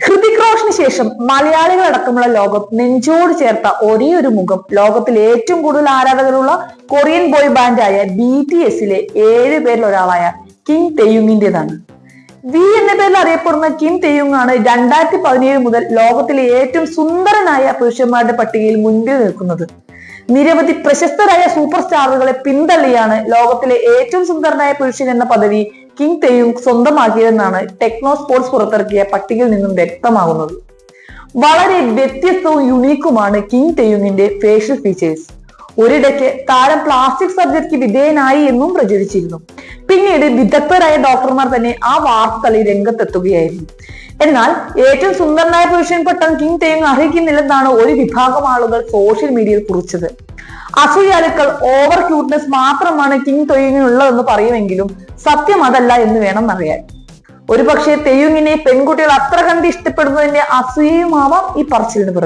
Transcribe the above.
ഹൃതിക് റോഷന് ശേഷം മലയാളികളടക്കമുള്ള ലോകം നെഞ്ചോട് ചേർത്ത ഒരേ ഒരു മുഖം ലോകത്തിൽ ഏറ്റവും കൂടുതൽ ആരാധകരുള്ള കൊറിയൻ ബോയ് ബാൻഡായ BTSലെ 7 പേരിൽ ഒരാളായ കിം തെയുങ്ങിന്റേതാണ്. വി എന്ന പേരിൽ അറിയപ്പെടുന്ന കിം തെയുങ് ആണ് 2017 മുതൽ ലോകത്തിലെ ഏറ്റവും സുന്ദരനായ പുരുഷന്മാരുടെ പട്ടികയിൽ മുൻപിൽ നിൽക്കുന്നത്. നിരവധി പ്രശസ്തരായ സൂപ്പർ സ്റ്റാറുകളെ പിന്തള്ളിയാണ് ലോകത്തിലെ ഏറ്റവും സുന്ദരനായ പുരുഷൻ എന്ന പദവി കിം തെയുങ് സ്വന്തമാക്കിയതെന്നാണ് ടെക്നോ സ്പോർട്സ് പുറത്തിറക്കിയ പട്ടികയിൽ നിന്നും വ്യക്തമാകുന്നത്. വളരെ വ്യത്യസ്തവും യുണീക്കുമാണ് കിം തെയുങ്ങിന്റെ ഫേഷ്യൽ ഫീച്ചേഴ്സ്. ഒരിടയ്ക്ക് താരം പ്ലാസ്റ്റിക് സർജറിക്ക് വിധേയനായി എന്നും പ്രചരിച്ചിരുന്നു. പിന്നീട് വിദഗ്ധരായ ഡോക്ടർമാർ തന്നെ ആ വാർത്ത തള്ളി രംഗത്തെത്തുകയായിരുന്നു. എന്നാൽ ഏറ്റവും സുന്ദരനായ പുരുഷൻ പട്ടം കിം തെയുങ് അർഹിക്കുന്നില്ലെന്നാണ് ഒരു വിഭാഗം ആളുകൾ സോഷ്യൽ മീഡിയയിൽ കുറിച്ചത്. അസൂയാലുക്കൾ ഓവർ ക്യൂട്ട്നെസ് മാത്രമാണ് കിം തെയുങ്ങിനുള്ളതെന്ന് പറയുമെങ്കിലും സത്യം അതല്ല എന്ന് വേണം അറിയാൻ. ഒരുപക്ഷെ തെയുങ്ങിനെ പെൺകുട്ടികൾ അത്ര കണ്ട് ഇഷ്ടപ്പെടുന്നതിന്റെ അസൂയയുമാവാം ഈ പറച്ചിലിന് പുറകെ.